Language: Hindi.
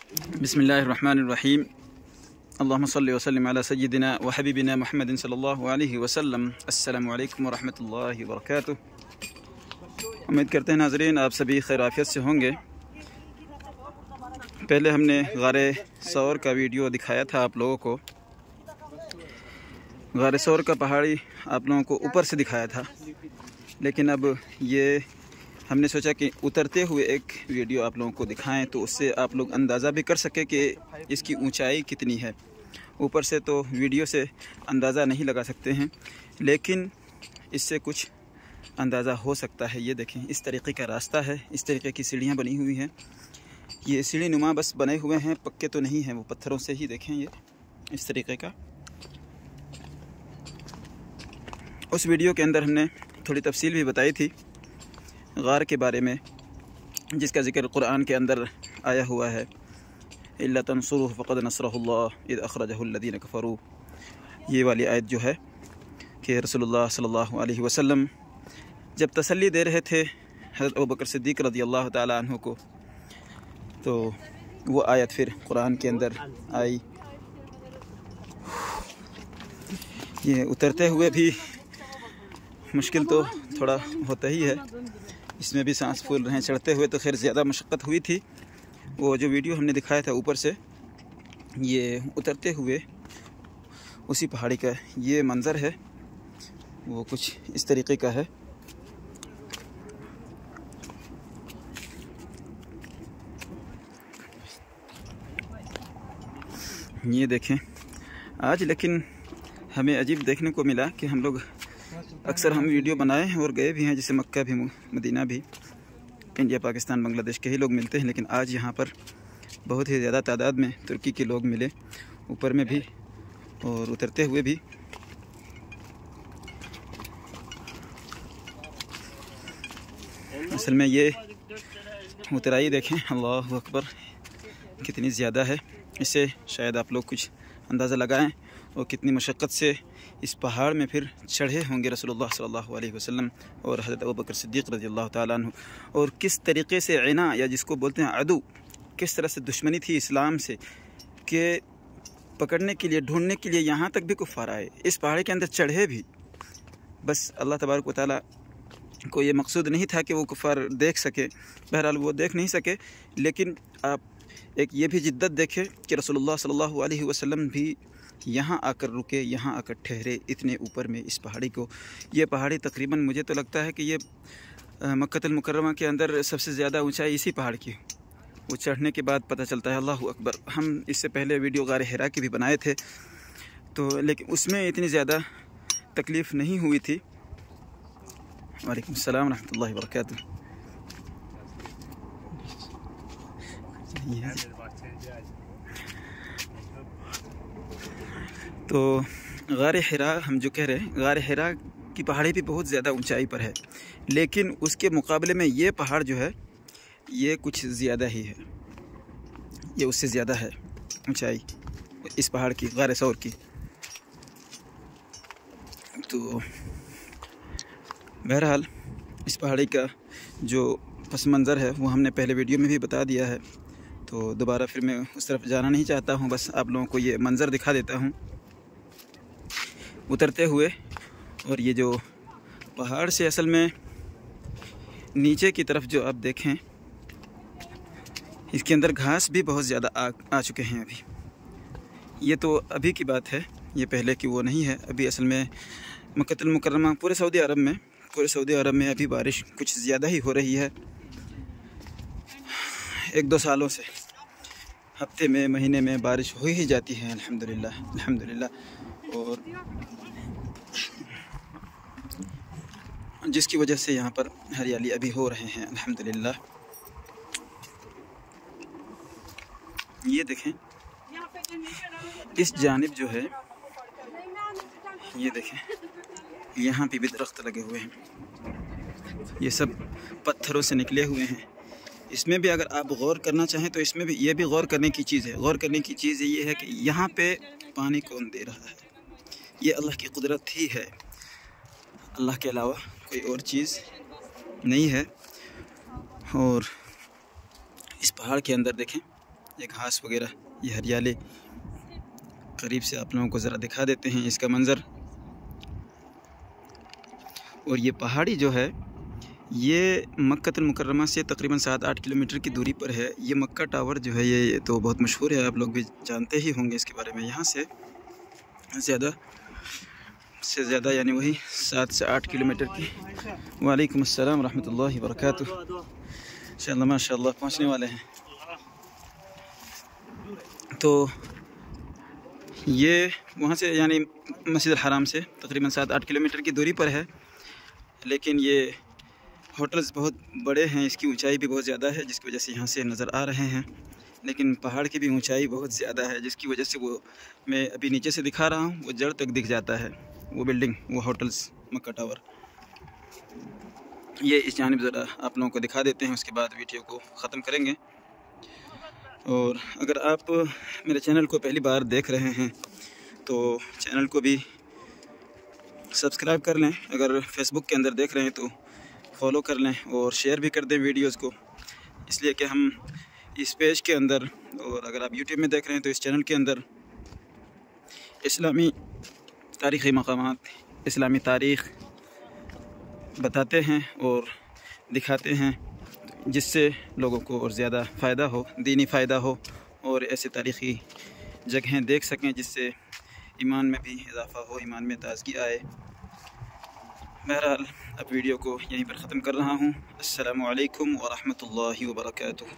बिस्मिल्लाहिर्रहमानिर्रहीम। अल्लाहुम्मा सल्लि व सल्लिम अला सय्यिदिना व हबीबिना मुहम्मदिन सल्लल्लाहु अलैहि वसल्लम। अस्सलामु अलैकुम व रहमतुल्लाहि व बरकातुहू। उम्मीद करते हैं नाज़रीन आप सभी खैर आफियत से होंगे। पहले हमने गारे सौर का वीडियो दिखाया था आप लोगों को। गारे सौर का पहाड़ी आप लोगों को ऊपर से दिखाया था, लेकिन अब ये हमने सोचा कि उतरते हुए एक वीडियो आप लोगों को दिखाएं, तो उससे आप लोग अंदाज़ा भी कर सकें कि इसकी ऊंचाई कितनी है। ऊपर से तो वीडियो से अंदाज़ा नहीं लगा सकते हैं, लेकिन इससे कुछ अंदाज़ा हो सकता है। ये देखें, इस तरीके का रास्ता है, इस तरीके की सीढ़ियाँ बनी हुई हैं। ये सीढ़ी नुमा बस बने हुए हैं, पक्के तो नहीं हैं, वो पत्थरों से ही देखें ये इस तरीके का। उस वीडियो के अंदर हमने थोड़ी तफसील भी बताई थी गार के बारे में, जिसका ज़िक्र कुरान के अंदर आया हुआ है। इल्ला तंसुरुहु फ़क़द नसरहुल्लाह इज़ अख़रजहुल्लज़ीना कफ़रू। ये वाली आयत जो है कि रसूलुल्लाह सल्लल्लाहु अलैहि वसल्लम जब तसल्ली दे रहे थे हज़रत अबू बकर सिद्दीक़ रज़ियल्लाहु ताला अन्हु को, तो वो आयत फिर कुरान के अंदर आई। ये उतरते हुए भी मुश्किल तो थोड़ा होता ही है, इसमें भी सांस फूल रहे हैं। चढ़ते हुए तो खैर ज़्यादा मशक्क़त हुई थी। वो जो वीडियो हमने दिखाया था ऊपर से, ये उतरते हुए उसी पहाड़ी का ये मंज़र है, वो कुछ इस तरीके का है। ये देखें, आज लेकिन हमें अजीब देखने को मिला कि हम लोग अक्सर हम वीडियो बनाए हैं और गए भी हैं, जैसे मक्का भी, मदीना भी, इंडिया पाकिस्तान बांग्लादेश के ही लोग मिलते हैं, लेकिन आज यहाँ पर बहुत ही ज़्यादा तादाद में तुर्की के लोग मिले, ऊपर में भी और उतरते हुए भी। असल में ये उतराई देखें, अल्लाह अकबर, कितनी ज़्यादा है। इससे शायद आप लोग कुछ अंदाज़ा लगाएं और कितनी मशक्क़त से इस पहाड़ में फिर चढ़े होंगे रसूलुल्लाह सल्लल्लाहु अलैहि वसल्लम और हज़रत अबू बकर सिद्दीक़ रज़ियल्लाहु ताला अन्हु, और किस तरीके से इना, या जिसको बोलते हैं अदू, किस तरह से दुश्मनी थी इस्लाम से कि पकड़ने के लिए, ढूंढने के लिए यहाँ तक भी कुफ़ार आए, इस पहाड़ी के अंदर चढ़े भी। बस अल्लाह तबारक व तआला को ये मकसूद नहीं था कि वो कुफ़ार देख सके। बहरहाल वो देख नहीं सके, लेकिन आप एक ये भी जिद्दत देखें कि रसूलुल्लाह सल्लल्लाहु अलैहि वसल्लम भी यहाँ आकर रुके, यहाँ आकर ठहरे इतने ऊपर में इस पहाड़ी को। ये पहाड़ी तकरीबन मुझे तो लगता है कि ये मक्कतुल मुकर्रमा के अंदर सबसे ज़्यादा ऊंचाई इसी पहाड़ की। वो चढ़ने के बाद पता चलता है, अल्लाहु अकबर। हम इससे पहले वीडियो गारे हिरा की भी बनाए थे, तो लेकिन उसमें इतनी ज़्यादा तकलीफ़ नहीं हुई थी। वालेकुम सलाम रहमतुल्लाहि व बरकातुहू। तो गारे हिरा हम जो कह रहे हैं, गारे हिरा की पहाड़ी भी बहुत ज़्यादा ऊंचाई पर है, लेकिन उसके मुकाबले में ये पहाड़ जो है ये कुछ ज़्यादा ही है, ये उससे ज़्यादा है ऊंचाई इस पहाड़ की, गारे सौर की। तो बहरहाल इस पहाड़ी का जो पस मंज़र है वो हमने पहले वीडियो में भी बता दिया है, तो दोबारा फिर मैं उस तरफ जाना नहीं चाहता हूँ। बस आप लोगों को ये मंज़र दिखा देता हूँ उतरते हुए। और ये जो पहाड़ से असल में नीचे की तरफ जो आप देखें, इसके अंदर घास भी बहुत ज़्यादा आ चुके हैं अभी। ये तो अभी की बात है, ये पहले की वो नहीं है। अभी असल में मक्कतुल मुकर्रमा, पूरे सऊदी अरब में अभी बारिश कुछ ज़्यादा ही हो रही है। 1-2 सालों से हफ्ते में, महीने में बारिश हो ही जाती है, अल्हम्दुलिल्लाह अल्हम्दुलिल्लाह। और जिसकी वजह से यहाँ पर हरियाली अभी हो रहे हैं, अल्हम्दुलिल्लाह। ये देखें, इस जानिब जो है, ये देखें, यहाँ पे भी दरख्त लगे हुए हैं, ये सब पत्थरों से निकले हुए हैं। इसमें भी अगर आप गौर करना चाहें तो इसमें भी, ये भी गौर करने की चीज़ है। गौर करने की चीज़ ये है कि यहाँ पे पानी कौन दे रहा है, ये अल्लाह की कुदरत ही है, अल्लाह के अलावा कोई और चीज़ नहीं है। और इस पहाड़ के अंदर देखें, ये घास वगैरह, ये हरियाली। करीब से आप लोगों को ज़रा दिखा देते हैं इसका मंज़र। और ये पहाड़ी जो है ये मक्का मुकर्रमा से तकरीबन 7-8 किलोमीटर की दूरी पर है। ये मक्का टावर जो है ये तो बहुत मशहूर है, आप लोग भी जानते ही होंगे इसके बारे में। यहाँ से ज़्यादा यानी वही 7 से 8 किलोमीटर की। वालेकुम अस्सलाम रहमतुल्लाहि व बरकातुहू। इंशाअल्लाह माशाअल्लाह पहुँचने वाले हैं। तो ये वहाँ से यानी मस्जिद अल हराम से तकरीबन 7-8 किलोमीटर की दूरी पर है। लेकिन ये होटल्स बहुत बड़े हैं, इसकी ऊंचाई भी बहुत ज़्यादा है, जिसकी वजह से यहाँ से नज़र आ रहे हैं। लेकिन पहाड़ की भी ऊंचाई बहुत ज़्यादा है, जिसकी वजह से वो मैं अभी नीचे से दिखा रहा हूँ, वो जड़ तक दिख जाता है, वो बिल्डिंग, वो होटल्स, मक्का टावर। ये इस जानिब ज़रा आप लोगों को दिखा देते हैं, उसके बाद वीडियो को ख़त्म करेंगे। और अगर आप मेरे चैनल को पहली बार देख रहे हैं तो चैनल को भी सब्सक्राइब कर लें। अगर फेसबुक के अंदर देख रहे हैं तो फॉलो कर लें और शेयर भी कर दें वीडियोस को, इसलिए कि हम इस पेज के अंदर, और अगर आप यूट्यूब में देख रहे हैं तो इस चैनल के अंदर इस्लामी तारीख़ी मक़ामात, इस्लामी तारीख़ बताते हैं और दिखाते हैं, जिससे लोगों को और ज़्यादा फ़ायदा हो, दीनी फ़ायदा हो और ऐसे तारीख़ी जगहें देख सकें जिससे ईमान में भी इजाफ़ा हो, ईमान में ताज़गी आए। बहरहाल अब वीडियो को यहीं पर ख़त्म कर रहा हूँ। अस्सलामु अलैकुम व रहमतुल्लाहि व बरकातुहू।